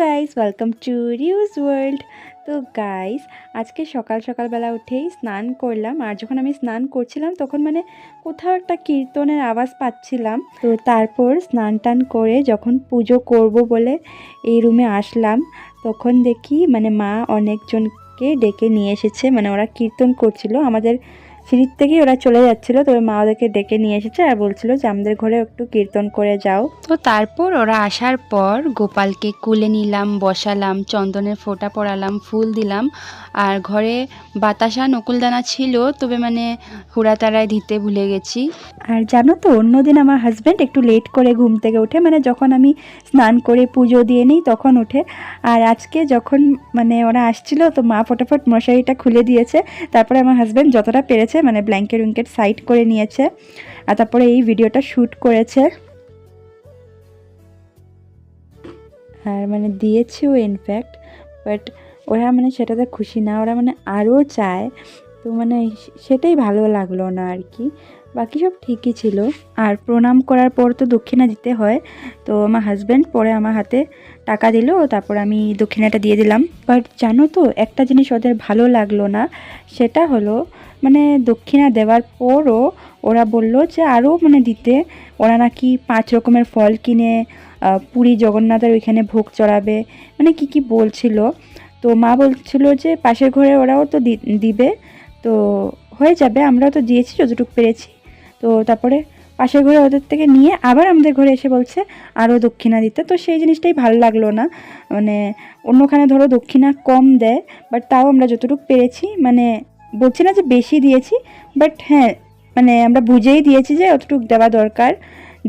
Guys, welcome to reuse world. তো guys, আজকে সকালবেলা উঠেই স্নান করলাম। আর যখন আমি স্নান করছিলাম তখন কোথাও একটা কীর্তনের আওয়াজ পাচ্ছিলাম। তো তারপর স্নান টান করে যখন পুজো করব বলে এই রুমে আসলাম, তখন দেখি মা অনেকজনকে ডেকে নিয়ে এসেছে। ওরা কীর্তন করছিল, আমাদের সিঁড়ির থেকেই ওরা চলে যাচ্ছিলো। তবে মা ওদেরকে ডেকে নিয়ে এসেছে আর বলছিল যে আমাদের ঘরে একটু কীর্তন করে যাও। তো তারপর ওরা আসার পর গোপালকে কুলে নিলাম, বসালাম, চন্দনের ফোঁটা পরালাম, ফুল দিলাম। আর ঘরে বাতাসা নকুলদানা ছিল, তবে হুড়াতাড়ায় দিতে ভুলে গেছি। আর জানো তো, অন্যদিন আমার হাজব্যান্ড একটু লেট করে ঘুম থেকে ওঠে, যখন আমি স্নান করে পুজো দিয়ে নিই তখন ওঠে। আর আজকে যখন ওরা আসছিল তো মা ফটাফট মশারিটা খুলে দিয়েছে। তারপরে আমার হাজব্যান্ড যতটা পেরেছে ব্ল্যাঙ্কেট উইঙ্কেট সাইড করে নিয়েছে আর তারপরে এই ভিডিওটা শ্যুট করেছে। আর দিয়েছেও ইনফ্যাক্ট, বাট ওরা সেটাতে খুশি না, ওরা আরও চায়। তো সেটাই ভালো লাগলো না আর কি, বাকি সব ঠিকই ছিল। আর প্রণাম করার পর তো দক্ষিণা দিতে হয়। তো আমার হাজব্যান্ড পরে আমার হাতে টাকা দিল, তারপর আমি দক্ষিণাটা দিয়ে দিলাম। বাট জানো তো, একটা জিনিস ওদের ভালো লাগলো না, সেটা হলো দক্ষিণা দেওয়ার পরও ওরা বলল যে আরও দিতে। ওরা নাকি 5 রকমের ফল কিনে পুরী জগন্নাথের ওইখানে ভোগ চড়াবে, কি বলছিল। তো মা বলছিল যে পাশের ঘরে ওরাও তো দিবে, তো হয়ে যাবে, আমরাও তো দিয়েছি যতটুকু পেরেছি। তো তারপরে পাশের ঘরে ওদের থেকে নিয়ে আবার আমাদের ঘরে এসে বলছে আরও দক্ষিণা দিতে। তো সেই জিনিসটাই ভালো লাগলো না। অন্যখানে ধরো দক্ষিণা কম দেয়, বাট তাও আমরা যতটুকু পেরেছি, বলছি না যে বেশি দিয়েছি, বাট হ্যাঁ আমরা বুঝেই দিয়েছি যে অতটুকু দেওয়া দরকার,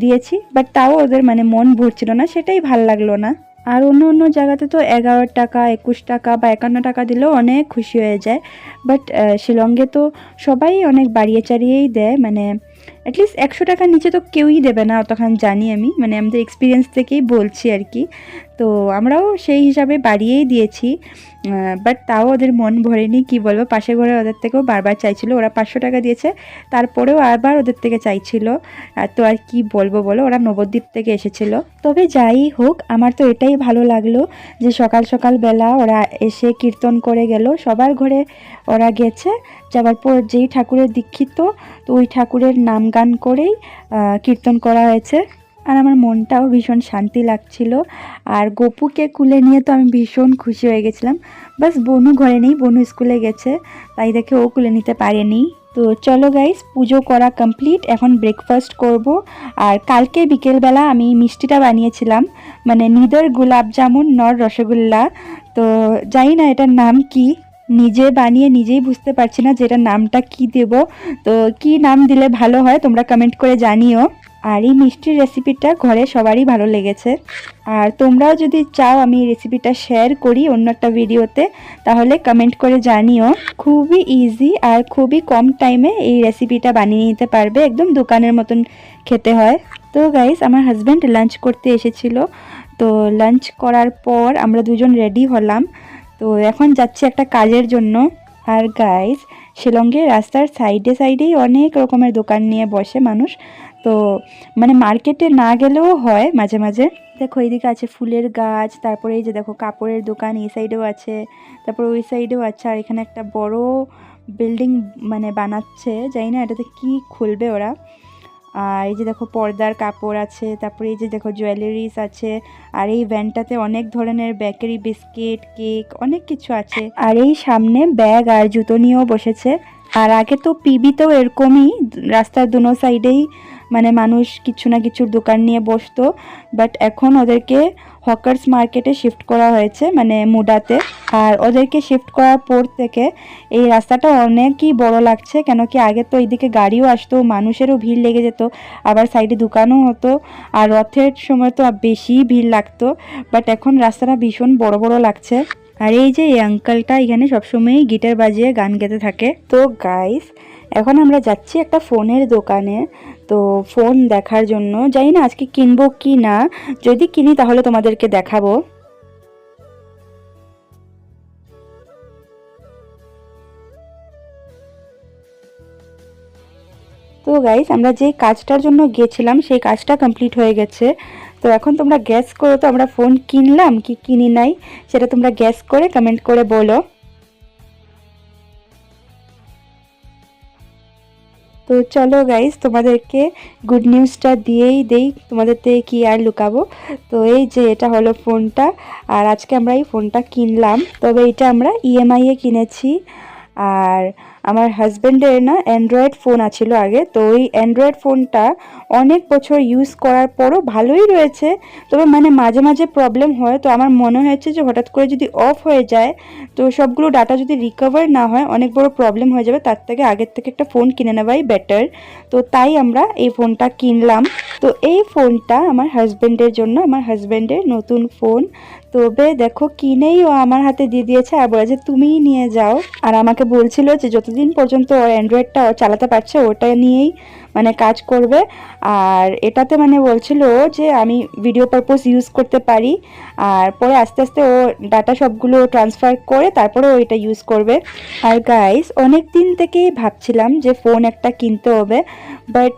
দিয়েছি। বাট তাও ওদের মন ভরছিল না, সেটাই ভাল লাগলো না। আর অন্য জায়গাতে তো 11 টাকা, 21 টাকা বা 51 টাকা দিলেও অনেক খুশি হয়ে যায়। বাট শিলংয়ে তো সবাই অনেক বাড়িয়ে চাড়িয়েই দেয়, অ্যাটলিস্ট 100 টাকার নিচে তো কেউই দেবে না, তখন জানি আমি, আমাদের এক্সপিরিয়েন্স থেকেই বলছি আর কি। তো আমরাও সেই হিসাবে বাড়িয়েই দিয়েছি, বাট তাও ওদের মন ভরেনি। কি বলবো, পাশের ঘরে ওদের থেকেও বারবার চাইছিল। ওরা 500 টাকা দিয়েছে, তারপরেও আবার ওদের থেকে চাইছিল। তো আর কি বলবো বলো, ওরা নবদ্বীপ থেকে এসেছিল। তবে যাই হোক, আমার তো এটাই ভালো লাগলো যে সকাল বেলা ওরা এসে কীর্তন করে গেল। সবার ঘরে ওরা গেছে, যাওয়ার পর যেই ঠাকুরের দীক্ষিত, তো ওই ঠাকুরের নাম গান করেই কীর্তন করা হয়েছে। আর আমার মনটাও ভীষণ শান্তি লাগছিল। আর গপুকে কুলে নিয়ে তো আমি ভীষণ খুশি হয়ে গেছিলাম। বাস বনু ঘরে নেই, বনু স্কুলে গেছে, তাই দেখে ও কুলে নিতে পারেনি। তো চলো গাইস, পুজো করা কমপ্লিট, এখন ব্রেকফাস্ট করব। আর কালকে বিকেলবেলা আমি মিষ্টিটা বানিয়েছিলাম, নিদার গোলাপ জামুন নর রসগোল্লা। তো জানি না এটার নাম কি, নিজে বানিয়ে নিজেই বুঝতে পারছি না যে এটার নামটা কি দেব। তো কি নাম দিলে ভালো হয় তোমরা কমেন্ট করে জানিও। আর এই মিষ্টির রেসিপিটা ঘরে সবারই ভালো লেগেছে। আর তোমরাও যদি চাও আমি এই রেসিপিটা শেয়ার করি অন্য একটা ভিডিওতে, তাহলে কমেন্ট করে জানিও। খুবই ইজি আর খুবই কম টাইমে এই রেসিপিটা বানিয়ে নিতে পারবে, একদম দোকানের মতন খেতে হয়। তো গাইস, আমার হাজব্যান্ড লাঞ্চ করতে এসেছিল। তো লাঞ্চ করার পর আমরা দুজন রেডি হলাম। তো এখন যাচ্ছি একটা কাজের জন্য। আর গাইস, শিলংয়ে রাস্তার সাইডেই অনেক রকমের দোকান নিয়ে বসে মানুষ। তো মার্কেটে না গেলেও হয় মাঝে মাঝে। দেখো এইদিকে আছে ফুলের গাছ, তারপরে এই যে দেখো কাপড়ের দোকান এই সাইডেও আছে, তারপর ওই সাইডেও আছে। আর এখানে একটা বড় বিল্ডিং বানাচ্ছে, জানি না এটাতে কি খুলবে ওরা। আর এই যে দেখো পর্দার কাপড় আছে, তারপরে এই যে দেখো জুয়েলারিস আছে। আর এই ভ্যানটাতে অনেক ধরনের বেকারি, বিস্কিট, কেক, অনেক কিছু আছে। আর এই সামনে ব্যাগ আর জুতো নিয়েও বসেছে। আর আগে তো পিবিতেও এরকমই রাস্তার দুনো সাইডেই মানুষ কিছু না কিছুর দোকান নিয়ে বসতো, বাট এখন ওদেরকে হকার্স মার্কেটে শিফট করা হয়েছে, মুডাতে। আর ওদেরকে শিফট করার পর থেকে এই রাস্তাটা অনেকই বড় লাগছে, কেন কি আগে তো এইদিকে গাড়িও আসতো, মানুষেরও ভিড় লেগে যেত, আবার সাইডে দোকানও হতো। আর রথের সময় তো বেশি ভিড় লাগতো, বাট এখন রাস্তাটা ভীষণ বড় লাগছে। আর এই যে এই আঙ্কেলটা এখানে সবসময় গিটার বাজিয়ে গান গেতে থাকে। তো গাইস, এখন আমরা যাচ্ছি একটা ফোনের দোকানে, তো ফোন দেখার জন্য। জানি না আজকে কিনবো কি না, যদি কিনি তাহলে তোমাদেরকে দেখাবো। তো গাইস, আমরা যে কাজটার জন্য গেছিলাম সেই কাজটা কমপ্লিট হয়ে গেছে। তো এখন তোমরা গ্যাস করো তো আমরা ফোন কিনলাম কি কিনি নাই, সেটা তোমরা গ্যাস করে কমেন্ট করে বলো। তো চলো গাইস, তোমাদেরকে গুড নিউজটা দিয়েই দেই, তোমাদের থেকে কি আর লুকাবো। তো এই যে এটা হলো ফোনটা, আর আজকে আমরা এই ফোনটা কিনলাম। তবে এটা আমরা ইএমআই এ কিনেছি। আর আমার হাজব্যান্ডের না অ্যান্ড্রয়েড ফোন আছিল আগে, তো ওই অ্যান্ড্রয়েড ফোনটা অনেক বছর ইউজ করার পরও ভালোই রয়েছে। তবে মানে মাঝে মাঝে প্রবলেম হয়, তো আমার মনে হয়েছে যে হঠাৎ করে যদি অফ হয়ে যায়, তো সবগুলো ডাটা যদি রিকভার না হয় অনেক বড় প্রবলেম হয়ে যাবে, তার থেকে আগের থেকে একটা ফোন কিনে নেওয়াই বেটার। তো তাই আমরা এই ফোনটা কিনলাম। তো এই ফোনটা আমার হাজব্যান্ডের জন্য, আমার হাজব্যান্ডের নতুন ফোন। তবে দেখো কিনেই ও আমার হাতে দিয়ে দিয়েছে আর বলে যে তুমিই নিয়ে যাও। আর আমাকে বলছিল যে যতদিন পর্যন্ত ওর অ্যান্ড্রয়েডটা চালাতে পারছে ওটা নিয়েই মানে কাজ করবে। আর এটাতে মানে বলছিল যে আমি ভিডিও পারপোজ ইউজ করতে পারি, আর পরে আস্তে আস্তে ও ডাটা সবগুলো ট্রান্সফার করে তারপরে ও এটা ইউজ করবে। আর গাইস, অনেক দিন থেকেই ভাবছিলাম যে ফোন একটা কিনতে হবে, বাট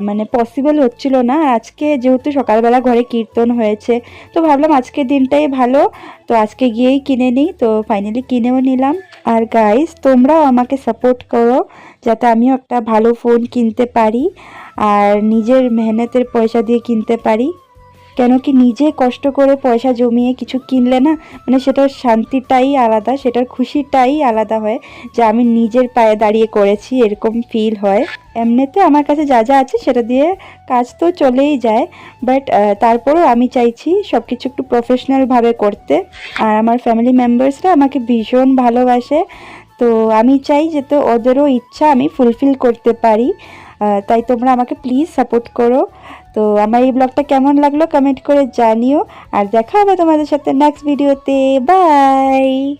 মানে পসিবল হচ্ছিল না। আজকে যেহেতু সকালবেলা ঘরে কীর্তন হয়েছে, তো ভাবলাম আজকের দিনটাই ভালো, তো আজকে গিয়েই কিনে নিই। তো ফাইনালি কিনেও নিলাম। আর গাইস, তোমরাও আমাকে সাপোর্ট করো যাতে আমিও একটা ভালো ফোন কিনতে পারি আর নিজের মেহনতের পয়সা দিয়ে কিনতে পারি। কেন কি নিজে কষ্ট করে পয়সা জমিয়ে কিছু কিনলে না, মানে সেটার শান্তিটাই আলাদা, সেটার খুশিটাই আলাদা হয় যে আমি নিজের পায়ে দাঁড়িয়ে করেছি, এরকম ফিল হয়। এমনিতে আমার কাছে যা যা আছে সেটা দিয়ে কাজ তো চলেই যায়, বাট তারপরেও আমি চাইছি সব কিছু একটু প্রফেশনালভাবে করতে। আর আমার ফ্যামিলি মেম্বার্সরা আমাকে ভীষণ ভালোবাসে, তো আমি চাই যাতে ওদেরও ইচ্ছা আমি ফুলফিল করতে পারি। তাই তোমরা আমাকে প্লিজ সাপোর্ট করো। তো আমার এই ব্লগটা কেমন লাগলো কমেন্ট করে জানিও, আর দেখা হবে তোমাদের সাথে নেক্সট ভিডিওতে। বাই।